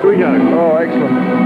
Here we go. Oh, excellent.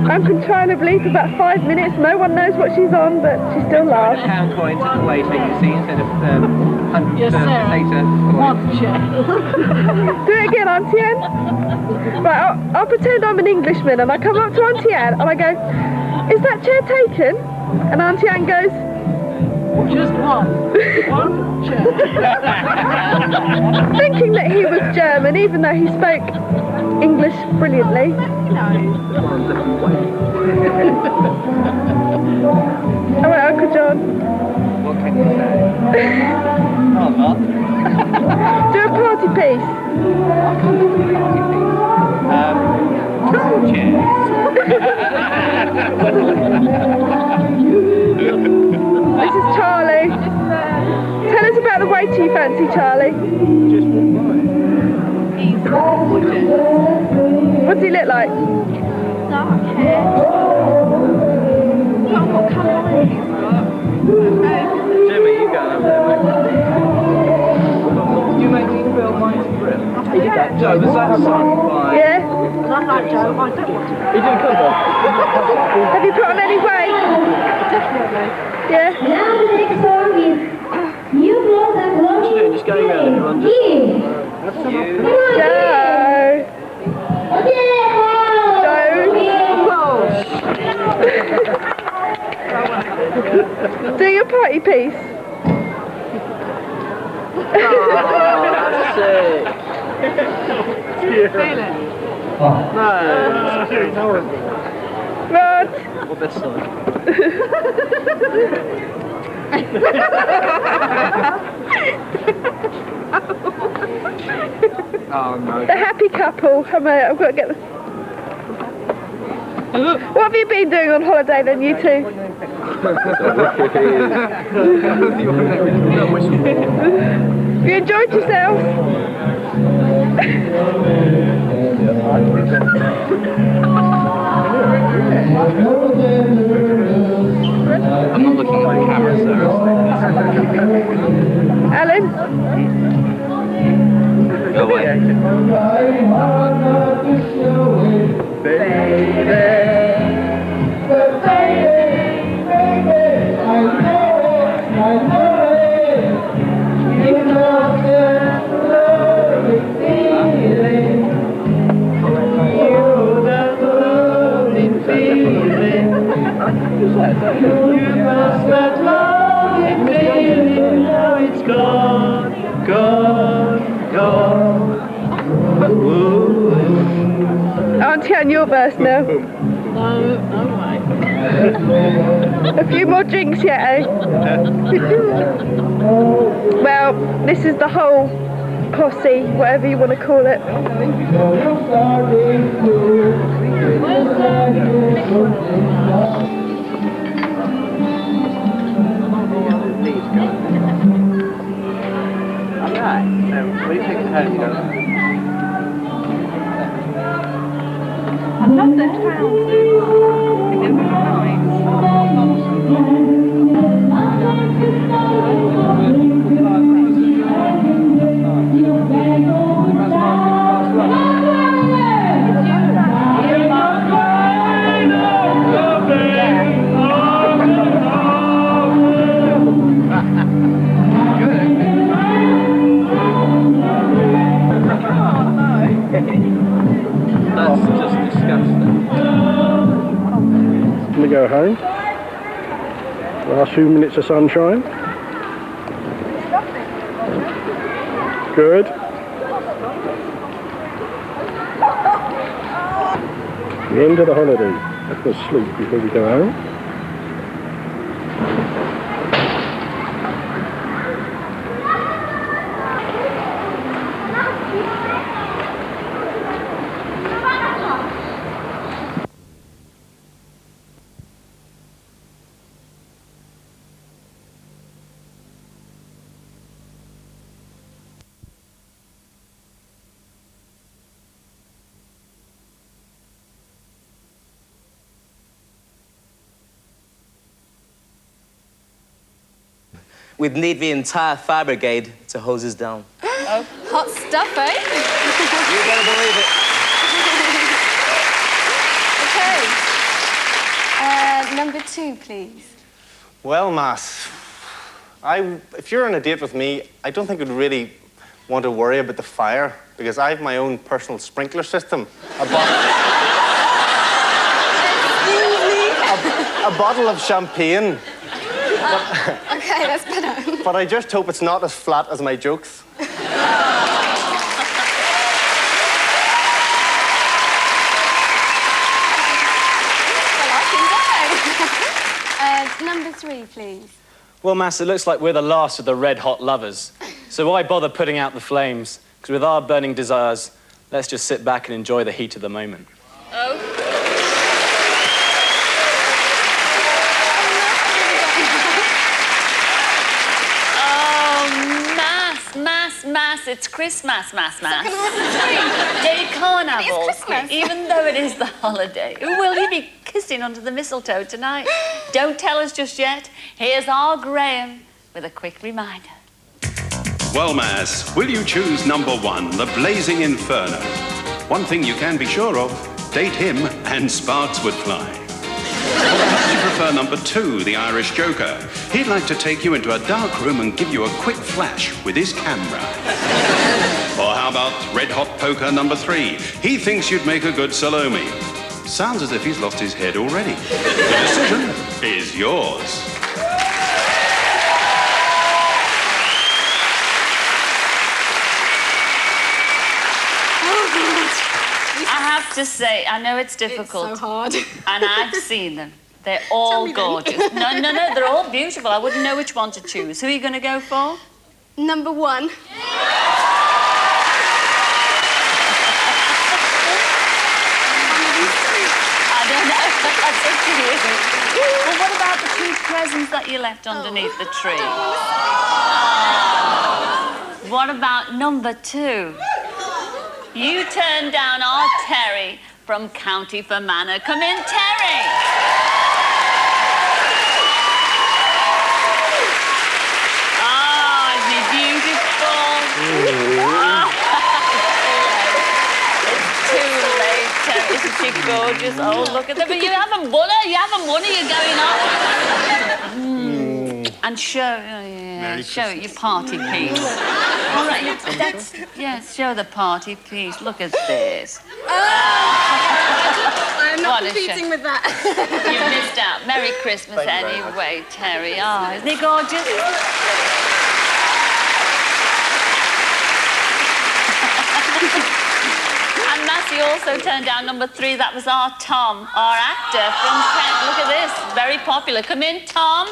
I'm trying to believe for about 5 minutes. No one knows what she's on, but she still laughs. £1 coins at the waiter, you see, instead of 100 Yes, Sarah. coins. Do it again, Auntie Anne. Right, I'll pretend I'm an Englishman and I come up to Auntie Anne and I go, is that chair taken? And Auntie Anne goes, Just one. One chair. thinking that he was German, even though he spoke English brilliantly. All right, Uncle John. What can you say? Oh, what? Do a party piece. Two chairs. This is Charlie. Tell us about the waiter you fancy, Charlie. Just walk by. He's gorgeous. What does he look like? Dark hair. Look what colour he's got. Jimmy, you go over there, mate. Do you make me feel mighty grim? He did that. Joe, was that sung by... Yeah. And I'm like, Joe, I don't want to go. He did cover. Have you put on any weight? Definitely. Yeah. Now the next song is New Blood and What you doing? Just going around everyone, just... Joe. Joe. Do your party piece. Oh, that's sick. Feel it. No. Rod. What this song? Oh no. The happy couple. I've got to get the... What have you been doing on holiday then, you two? You enjoyed yourself? I'm not looking at the camera, so... Alan? Go away. Auntie Anne, your verse now. No way. A few more drinks yet, eh? Well, this is the whole posse, whatever you want to call it. Alright, what do you think of home, you know? I love the trousers. They're really That's just disgusting. Gonna go home. Last few minutes of sunshine. Good. The end of the holiday. Let's go sleep before we go home. We'd need the entire fire brigade to hose us down. Oh, hot stuff, eh? You better believe it. Okay. Number 2, please. Well, Mass, if you're on a date with me, I don't think you'd really want to worry about the fire, because I have my own personal sprinkler system. A bottle of champagne. Okay, that's better. But I just hope it's not as flat as my jokes. Number 3, please. Well, Mass, it looks like we're the last of the red-hot lovers. So why bother putting out the flames? Because with our burning desires, let's just sit back and enjoy the heat of the moment. Oh. Mass, it's Christmas, Mass. Yeah, you can't have all Christmas, even though it is the holiday. Will you be kissing under the mistletoe tonight? Don't tell us just yet. Here's our Graham with a quick reminder. Well, Mass, will you choose number 1, the blazing inferno? One thing you can be sure of, date him and sparks would fly. Or perhaps you prefer number 2, the Irish Joker. He'd like to take you into a dark room and give you a quick flash with his camera. Or how about Red Hot Poker number 3? He thinks you'd make a good Salome. Sounds as if he's lost his head already. The decision is yours. I have to say, I know it's difficult. It's so hard. And I've seen them. They're all gorgeous. No, they're all beautiful. I wouldn't know which one to choose. Who are you going to go for? Number 1. I don't know. That's up to you. Well, what about the 2 presents that you left underneath the tree? What about number 2? You turned down our Terry from County Fermanagh. Come in, Terry. Oh, isn't he beautiful? It's too late, Terry. Isn't she gorgeous? Oh, look at them. But you haven't won her. You haven't won her. You're going up. And show, show your party piece. All right, yes, show the party piece. Look at this. I'm not competing with that. You missed out. Merry Christmas anyway, Terry. Oh, isn't he gorgeous? And Massey also turned down number 3. That was our Tom, our actor from Kent. Look at this. Very popular. Come in, Tom.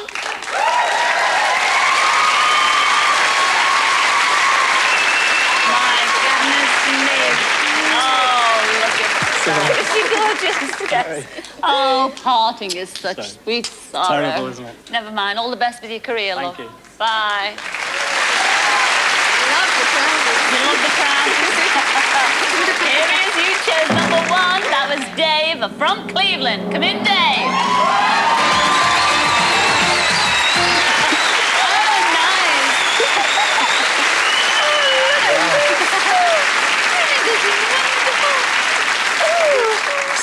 My goodness me. Oh, look at that. Is she gorgeous? Yes. Oh, parting is such sweet sorrow. Terrible, isn't it? Never mind. All the best with your career, love. Thank you. Bye. Love the trousers. You love the trousers? Here he is. You chose number 1. That was Dave from Cleveland. Come in, Dave.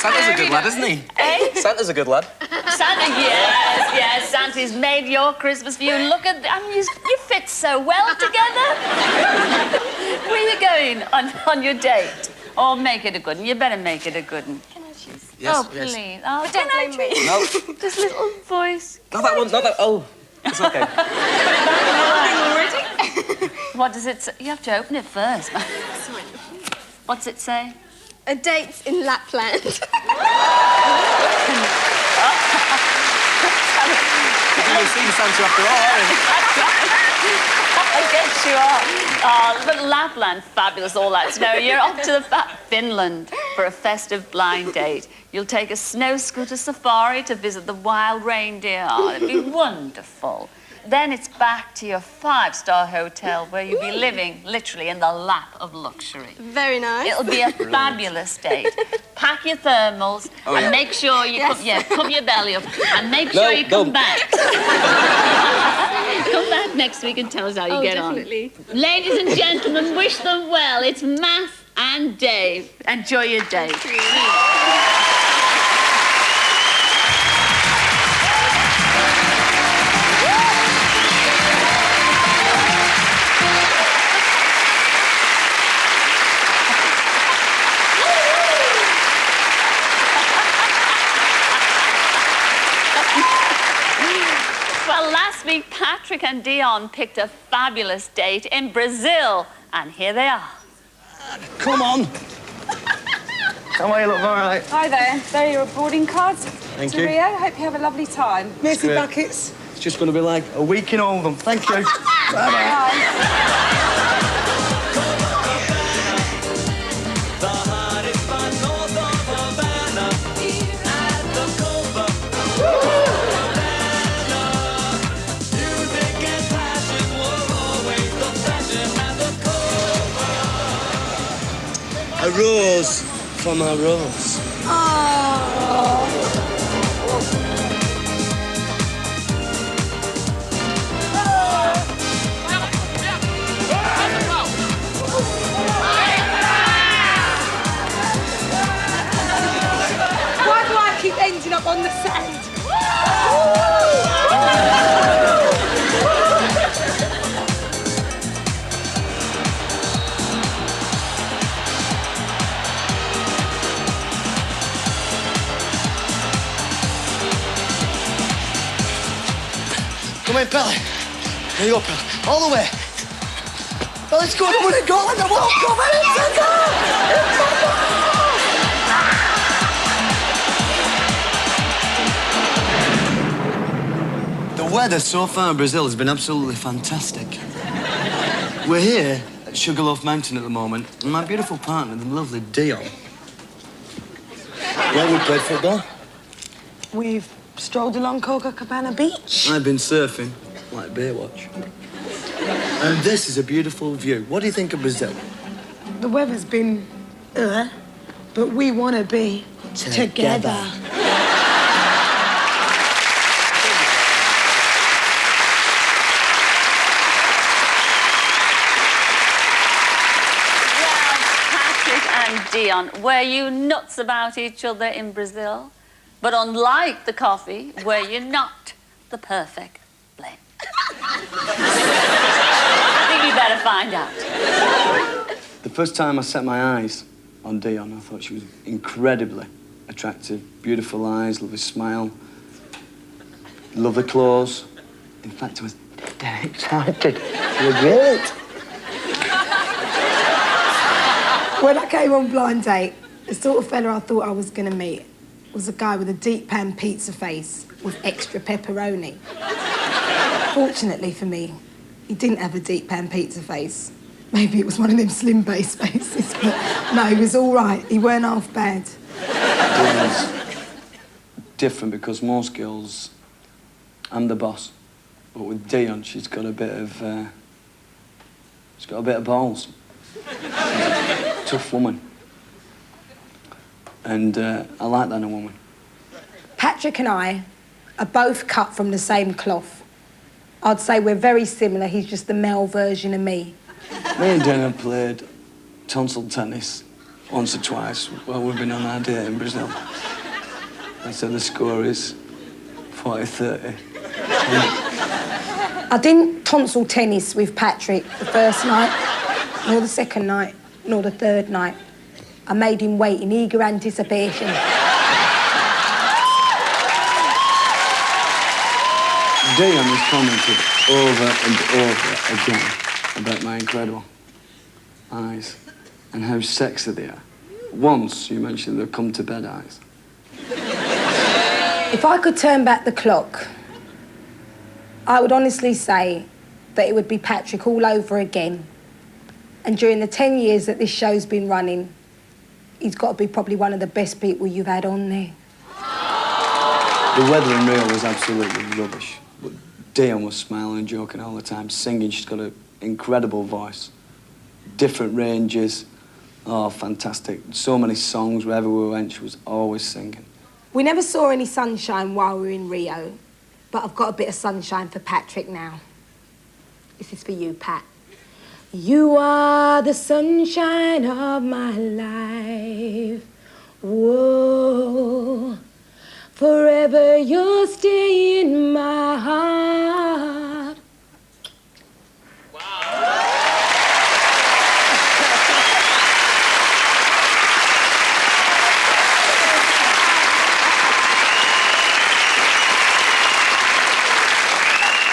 Santa's a good lad, isn't he? Eh? Santa's a good lad. Santa, yes, Santa's made your Christmas for you. Look at, you fit so well together. Where are you going on your date? Oh, make it a good one. You better make it a good one. Can I choose? Yes, oh, yes. please. Oh, But don't blame me. No, This little voice. not that one, not that. Oh, it's okay. What does it say? You have to open it first. What's it say? A date in Lapland. You've seen Santa after all, haven't I guess you are. Oh, but Lapland, fabulous, all that snow. You're off to Finland for a festive blind date. You'll take a snow scooter safari to visit the wild reindeer. Oh, it'd be wonderful. Then it's back to your 5-star hotel where you'll be living literally in the lap of luxury. Very nice. It'll be a fabulous date. Pack your thermals and make sure you cover your belly up and make sure you come back. Come back next week and tell us how you get definitely. on. Ladies and gentlemen, wish them well. It's Mass and Dave. Enjoy your day. Patrick and Dion picked a fabulous date in Brazil, and here they are. Come on. How are you? Look all right. Hi there. There are your boarding cards. Thank to you. Rio. Hope you have a lovely time. Mercy buckets. It's just going to be like a week in Oldham. Thank you. Bye-bye. A rose from a rose. Why do I keep ending up on the sand? Come in, Pelly. Here you go, Pelly. All the way. Well, let's go. Come on, go on the wall. Come on, it's a goal! The weather so far in Brazil has been absolutely fantastic. We're here at Sugarloaf Mountain at the moment, and my beautiful partner, the lovely Dion. Well, we played football. We've strolled along Copacabana Beach. I've been surfing, like Baywatch. And this is a beautiful view. What do you think of Brazil? The weather's been, but we want to be together. And Dion, were you nuts about each other in Brazil? But unlike the coffee, were you not the perfect blend? I think you better find out. The first time I set my eyes on Dion, I thought she was incredibly attractive. Beautiful eyes, lovely smile, lovely clothes. In fact, I was dead excited. You were great. When I came on Blind Date, the sort of fella I thought I was going to meet was a guy with a deep pan pizza face with extra pepperoni. Fortunately for me, he didn't have a deep pan pizza face. Maybe it was one of them slim base faces, but no, he was all right. He weren't half bad. Dion's different because most girls, I'm the boss. But with Dion, she's got a bit of balls. Tough woman. And I like that in a woman. Patrick and I are both cut from the same cloth. I'd say we're very similar. He's just the male version of me. Me and Dana played tonsil tennis once or twice while we've been on our date in Brazil. I said the score is 40-30. I didn't tonsil tennis with Patrick the first night, nor the second night, nor the third night. I made him wait in eager anticipation. Dion has commented over and over again about my incredible eyes and how sexy they are. Once you mentioned the come-to-bed eyes. If I could turn back the clock, I would honestly say that it would be Patrick all over again. And during the 10 years that this show's been running, he's got to be probably one of the best people you've had on there. The weather in Rio was absolutely rubbish. But Dion was smiling and joking all the time, singing. She's got an incredible voice. Different ranges. Oh, fantastic. So many songs. Wherever we went, she was always singing. We never saw any sunshine while we were in Rio, but I've got a bit of sunshine for Patrick now. This is for you, Pat. You are the sunshine of my life. Whoa. Forever you'll stay in my heart.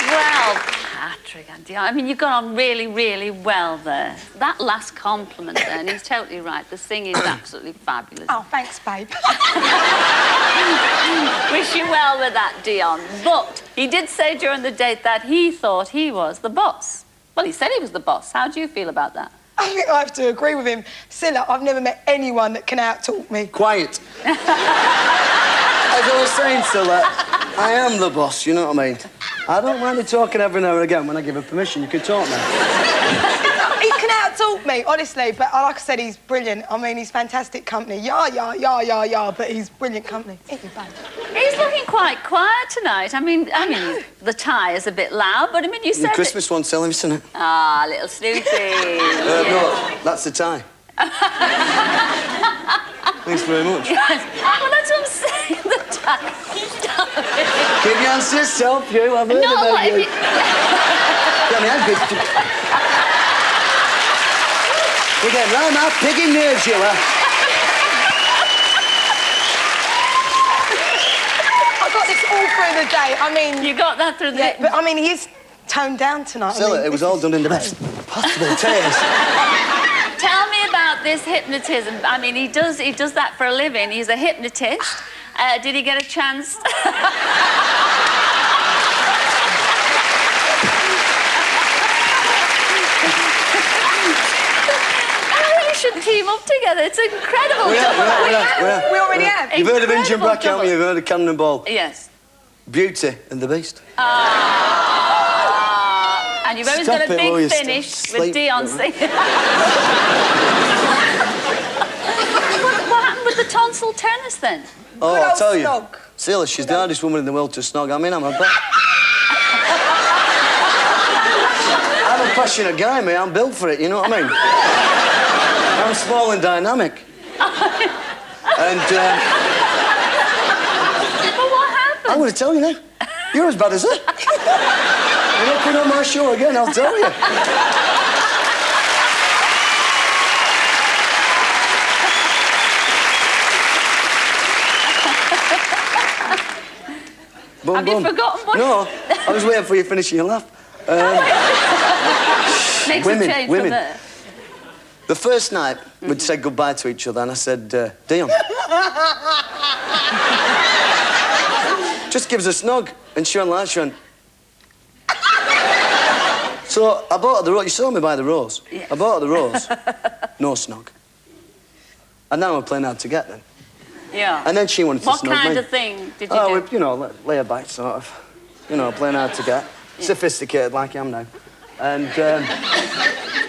Well, again, Dion. I mean, you got on really, really well there. That last compliment there, and he's totally right. The singing is absolutely fabulous. Oh, thanks, babe. Wish you well with that, Dion. But he did say during the date that he thought he was the boss. Well, he said he was the boss. How do you feel about that? I think I have to agree with him. Scylla, I've never met anyone that can out-talk me. Quiet. As I was saying, Scylla, I am the boss, you know what I mean? I don't mind you talking every now and again when I give her permission. You can talk now. He can out-talk me, honestly, but like I said, he's brilliant. I mean, he's fantastic company. Yeah, but he's brilliant company. Ain't you, babe? He's looking quite quiet tonight. I mean, the tie is a bit loud, but I mean, you said The Christmas one, tell him, isn't it? Ah, little Snoopy. No, that's the tie. Thanks very much. Yes. Well, that's what I'm saying, the tie. Keep your hands to yourself, you. I've heard No, about what you. if you... Get me hand good. We're getting round my piggy nerves, you are. I got this all through the day. I mean... You got that through the day? But, I mean, he is toned down tonight. Scylla, I mean, it was all done in the best possible taste. Tell me about this hypnotism. I mean, he does that for a living. He's a hypnotist. Did he get a chance? We should team up together. It's incredible. We already have. You've heard of Injun Incredible Brack, haven't you? You've heard of Cannonball? Yes. Beauty and the Beast. And you've always Stop got a it, will you? big finish Sleep. with Dion singing. What happened with the tonsil tennis then? Oh, I'll tell you. Snog. Scylla, she's the hardest woman in the world to snog. I mean, I'm a passionate guy, mate. I'm built for it, you know what I mean? I'm small and dynamic. And, But what happened? I'm going to tell you now. You're as bad as her. You're not putting on my show again, I'll tell you. Boom, Have you forgotten what... No, I was waiting for you finishing your laugh. Makes a change from there. The first night, we'd said goodbye to each other, and I said, Dion. Just gives a snog. And she went like, she went... So I bought her the rose. You saw me buy the rose. Yes. I bought her the rose. No snog. And now we're playing hard to get them. Yeah. And then she wanted to snog me. What kind of thing did you do? Oh, you know, lay her back, sort of. You know, playing hard to get. Yeah. Sophisticated like I am now. And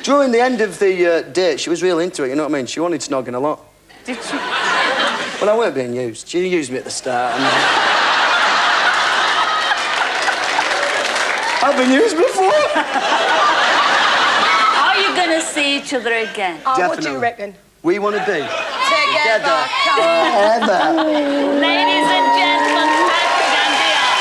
during the end of the date, she was real into it, you know what I mean? She wanted snogging a lot. Did she? Well, I weren't being used. She used me at the start. And, I've been used before. Are you going to see each other again? Oh, what do you reckon? We want to be Together. forever. Ladies and gentlemen, Patrick and Dion.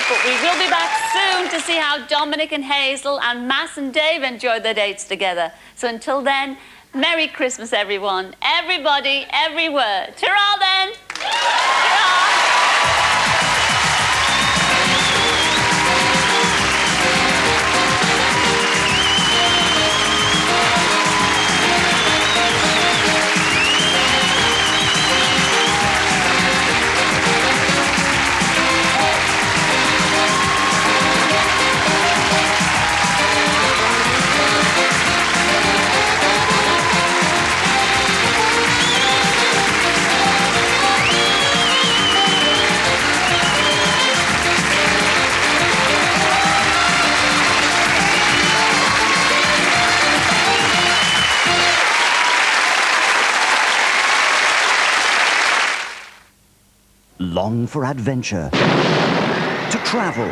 But we will be back soon to see how Dominic and Hazel and Mass and Dave enjoy their dates together. So until then, Merry Christmas, everyone. Everybody, everywhere. Ta-ra then! Ta-ra! Long for adventure, to travel,